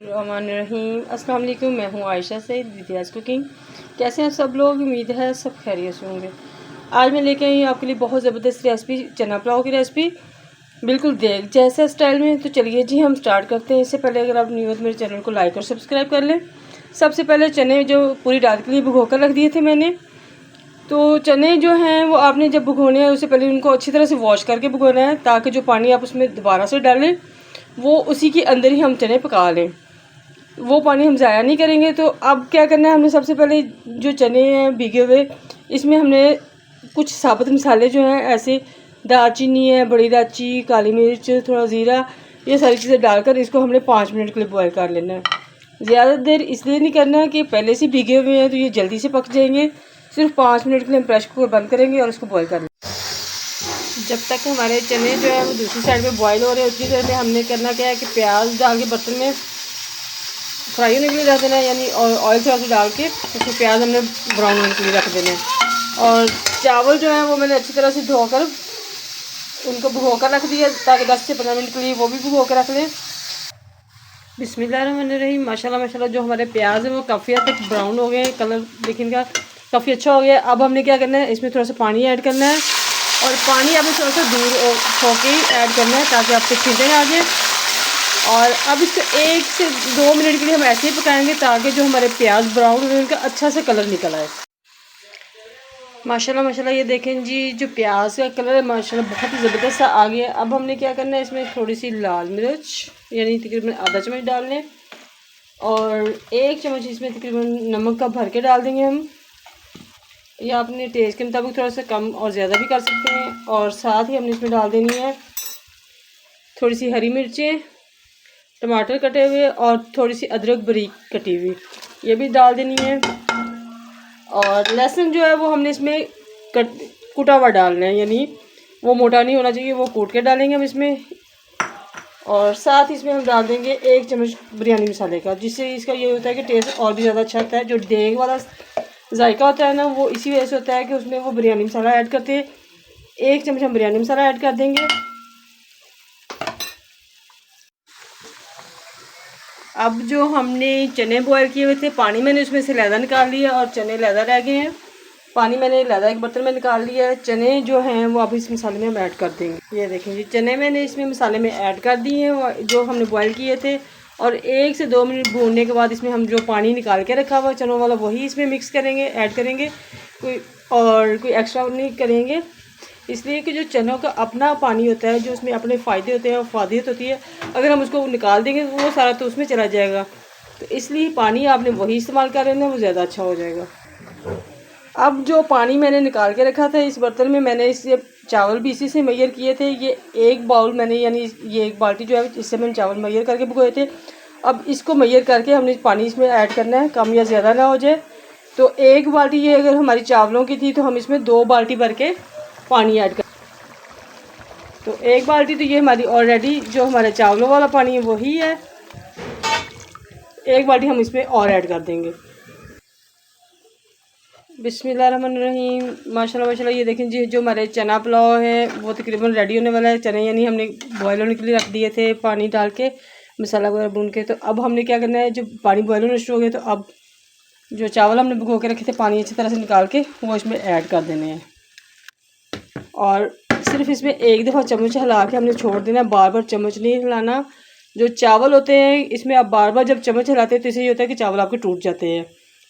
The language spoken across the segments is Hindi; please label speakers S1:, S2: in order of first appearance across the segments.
S1: रहीम अस्सलाम वालेकुम। मैं हूँ आयशा सईद विद्यास कुकिंग। कैसे हैं सब लोग? उम्मीद है सब खैरियत से होंगे। आज मैं लेके आई हूँ आपके लिए बहुत ज़बरदस्त रेसिपी, चना पुलाव की रेसिपी, बिल्कुल देग जैसे स्टाइल में। तो चलिए जी हम स्टार्ट करते हैं। इससे पहले अगर आप न्यू हो तो मेरे चैनल को लाइक और सब्सक्राइब कर लें। सबसे पहले चने जो पूरी रात के लिए भिगो कर रख दिए थे मैंने। तो चने जो हैं वो आपने जब भिगोने हैं उससे पहले उनको अच्छी तरह से वॉश करके भिगोना है, ताकि जो पानी आप उसमें दोबारा से डालें वो उसी के अंदर ही हम चने पका लें, वो पानी हम ज़ाया नहीं करेंगे। तो अब क्या करना है, हमने सबसे पहले जो चने हैं भीगे हुए, इसमें हमने कुछ साबुत मसाले जो हैं ऐसे दालचीनी है, बड़ी इलायची, काली मिर्च, थोड़ा ज़ीरा, ये सारी चीज़ें डालकर इसको हमने 5 मिनट के लिए बॉयल कर लेना है। ज़्यादा देर इसलिए नहीं करना है कि पहले से भीगे हुए हैं तो ये जल्दी से पक जाएंगे। सिर्फ 5 मिनट के लिए हम प्रेशर कुकर बंद करेंगे और इसको बॉयल कर लेंगे। जब तक हमारे चने जो है वो दूसरी साइड पे बॉयल हो रहे हैं उतनी देर में हमने करना क्या है कि प्याज डाल के बर्तन में फ्राई होने के लिए रख देना है, यानी ऑयल थोड़ा सा डाल के उसमें प्याज हमने ब्राउन होने के लिए रख देना है। और चावल जो है वो मैंने अच्छी तरह से धोकर उनको भिगो कर रख दिया, ताकि 10 से 15 मिनट के लिए वो भी भिगो कर रख लें। बिस्मिल्लाहिर्रहमानिर्रहीम। माशाल्लाह माशाल्लाह जो हमारे प्याज है वो काफ़ी हद तक ब्राउन हो गए, कलर देखने का काफ़ी अच्छा हो गया। अब हमने क्या करना है, इसमें थोड़ा सा पानी ऐड करना है, और पानी आपने थोड़ा सा दूर होके ही ऐड करना है ताकि आपके छींटे ना आ जाए। और अब इसको 1 से 2 मिनट के लिए हम ऐसे ही पकाएंगे ताकि जो हमारे प्याज ब्राउन हुए उनका अच्छा से कलर निकल आए। माशाल्लाह माशाल्लाह ये देखें जी, जो प्याज का कलर है माशाल्लाह बहुत ही ज़बरदस्त सा आ गया। अब हमने क्या करना है, इसमें थोड़ी सी लाल मिर्च यानी तकरीबन आधा चम्मच डाल लें, और 1 चम्मच इसमें तकरीबन नमक का भर के डाल देंगे हम, या अपने टेस्ट के मुताबिक थोड़ा सा कम और ज़्यादा भी कर सकते हैं। और साथ ही हमने इसमें डाल देनी है थोड़ी सी हरी मिर्चें, टमाटर कटे हुए, और थोड़ी सी अदरक बारीक कटी हुई, ये भी डाल देनी है। और लहसुन जो है वो हमने इसमें कुटा हुआ डालना है, यानी वो मोटा नहीं होना चाहिए, वो कूट के डालेंगे हम इसमें। और साथ ही इसमें हम डाल देंगे 1 चम्मच बिरयानी मसाले का, जिससे इसका ये होता है कि टेस्ट और भी ज़्यादा अच्छा आता है। जो देग वाला जायका होता है ना, वो इसी वजह से होता है कि उसमें वो बिरयानी मसाला ऐड करते हैं। 1 चम्मच हम बिरयानी मसाला ऐड कर देंगे। अब जो हमने चने बॉयल किए हुए थे, पानी मैंने उसमें से लहदा निकाल लिया और चने लहदा रह गए हैं। पानी मैंने लहदा एक बर्तन में निकाल लिया है। चने जो हैं वो अब इस मसाले में हम ऐड कर देंगे। ये देखें जी, चने मैंने इसमें मसाले में ऐड कर दिए हैं जो हमने बॉयल किए थे। और 1 से 2 मिनट भूनने के बाद इसमें हम जो पानी निकाल के रखा हुआ चनों वाला वही इसमें मिक्स करेंगे, ऐड करेंगे। कोई एक्स्ट्रा नहीं करेंगे, इसलिए कि जो चनों का अपना पानी होता है, जो उसमें अपने फ़ायदे होते हैं और फ़ादियत होती है, अगर हम उसको निकाल देंगे तो वो सारा तो उसमें चला जाएगा। तो इसलिए पानी आपने वही इस्तेमाल कर लेना, वो ज़्यादा अच्छा हो जाएगा। अब जो पानी मैंने निकाल के रखा था इस बर्तन में, मैंने इससे चावल भी इसी से मैयर किए थे। ये 1 बाउल मैंने, यानी ये 1 बाल्टी जो है इससे मैंने चावल मैयर करके भिगोए थे। अब इसको मैयर करके हमने पानी इसमें ऐड करना है, कम या ज़्यादा ना हो जाए। तो 1 बाल्टी ये अगर हमारी चावलों की थी तो हम इसमें 2 बाल्टी भर के पानी ऐड कर, तो 1 बाल्टी तो ये हमारी ऑलरेडी जो हमारे चावलों वाला पानी है वही है। 1 बाल्टी हम इसमें और ऐड कर देंगे। बिस्मिल्लाहिर्रहमानिर्रहीम। माशाल्लाह माशाल्लाह ये देखें जी, जो हमारे चना पुलाव है वो तकरीबन रेडी होने वाला है। चने यानी हमने बॉयल होने के लिए रख दिए थे पानी डाल के, मसाला वगैरह भून के। तो अब हमने क्या करना है, जो पानी बॉयल होना शुरू हो गया तो अब जो चावल हमने भिगो के रखे थे पानी अच्छी तरह से निकाल के वो इसमें ऐड कर देने हैं। और सिर्फ इसमें 1 दफ़ा चम्मच हिला के हमने छोड़ देना, बार बार चम्मच नहीं हिलाना। जो चावल होते हैं इसमें आप बार बार जब चम्मच हिलाते हैं तो इससे ये होता है कि चावल आपके टूट जाते हैं।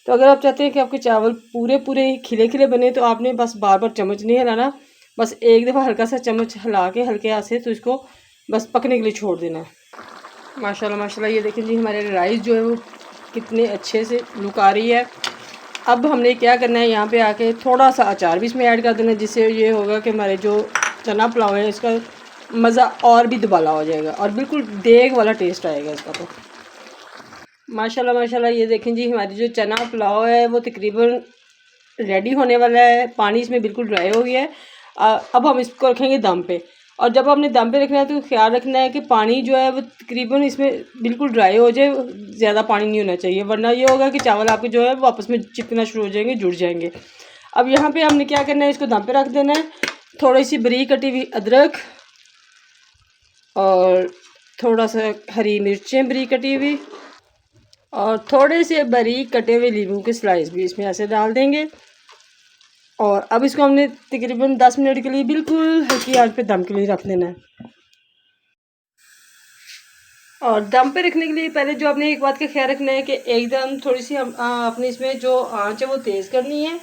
S1: तो अगर आप चाहते हैं कि आपके चावल पूरे पूरे खिले खिले बने तो आपने बस बार बार चम्मच नहीं हिलाना, बस 1 दफ़ा हल्का सा चम्मच हिला के हल्के हाथ से तो इसको बस पकने के लिए छोड़ देना है। माशाल्लाह माशाल्लाह ये देखें जी, हमारे राइस जो है वो कितने अच्छे से लुक आ रही है। अब हमने क्या करना है, यहाँ पे आके थोड़ा सा अचार भी इसमें ऐड कर देना, जिससे ये होगा कि हमारे जो चना पुलाव है इसका मज़ा और भी दुबाला हो जाएगा और बिल्कुल देग वाला टेस्ट आएगा इसका। तो माशाल्लाह माशाल्लाह ये देखें जी, हमारी जो चना पुलाव है वो तकरीबन रेडी होने वाला है। पानी इसमें बिल्कुल ड्राई हो गया है। अब हम इसको रखेंगे दम पे, और जब आपने दम पे रखना है तो ख्याल रखना है कि पानी जो है वो तकरीबन इसमें बिल्कुल ड्राई हो जाए, ज़्यादा पानी नहीं होना चाहिए, वरना ये होगा कि चावल आपके जो है वो आपस में चिपकना शुरू हो जाएंगे, जुड़ जाएंगे। अब यहाँ पे हमने क्या करना है, इसको दम पे रख देना है। थोड़ी सी बारीक कटी हुई अदरक और थोड़ा सा हरी मिर्चें बारीक कटी हुई, और थोड़े से बारीक कटे हुए नींबू के स्लाइस भी इसमें ऐसे डाल देंगे। और अब इसको हमने तकरीबन 10 मिनट के लिए बिल्कुल हल्की आंच पे दम के लिए रख देना है। और दम पे रखने के लिए पहले जो आपने एक बात का ख्याल रखना है कि एकदम थोड़ी सी हम अपने इसमें जो आंच है वो तेज़ करनी है।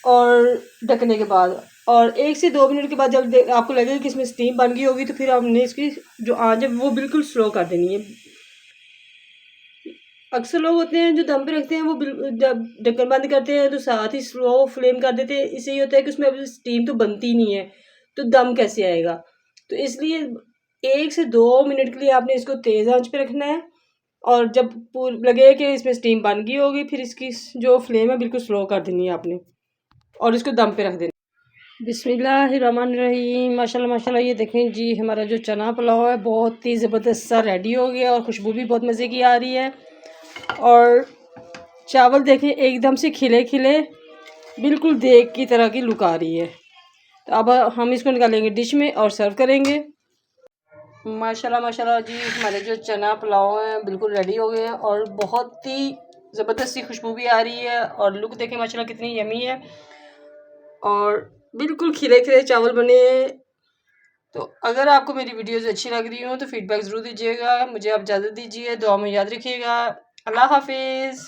S1: और ढकने के बाद और 1 से 2 मिनट के बाद जब आपको लगेगा कि इसमें स्टीम बन गई होगी तो फिर हमने इसकी जो आंच है वो बिल्कुल स्लो कर देनी है। अक्सर लोग होते हैं जो दम पे रखते हैं वो जब ढक्कन बंद करते हैं तो साथ ही स्लो फ्लेम कर देते हैं। इससे ये होता है कि उसमें अभी स्टीम तो बनती नहीं है, तो दम कैसे आएगा। तो इसलिए 1 से 2 मिनट के लिए आपने इसको तेज़ आंच पे रखना है। और जब लगे कि इसमें स्टीम बन गई होगी फिर इसकी जो फ्लेम है बिल्कुल स्लो कर देनी है आपने और इसको दम पे रख देना। बिस्मिल्लाहिर्रहमानिर्रहीम। माशाल्लाह माशाल्लाह, ये देखें जी हमारा जो चना पुलाव है बहुत ही ज़बरदस्त सा रेडी हो गया और खुशबू भी बहुत मज़े की आ रही है। और चावल देखें एकदम से खिले खिले बिल्कुल देग की तरह की लुक आ रही है। तो अब हम इसको निकालेंगे डिश में और सर्व करेंगे। माशाल्लाह माशाल्लाह जी, हमारे जो चना पुलाव हैं बिल्कुल रेडी हो गए हैं और बहुत ही ज़बरदस्त सी खुशबू भी आ रही है और लुक देखें माशाल्लाह कितनी यमी है और बिल्कुल खिले खिले चावल बने हैं। तो अगर आपको मेरी वीडियोज़ अच्छी लग रही हो तो फीडबैक ज़रूर दीजिएगा। मुझे आप इजाज़त दीजिए, दुआ में याद रखिएगा। अल्लाह हाफिज़।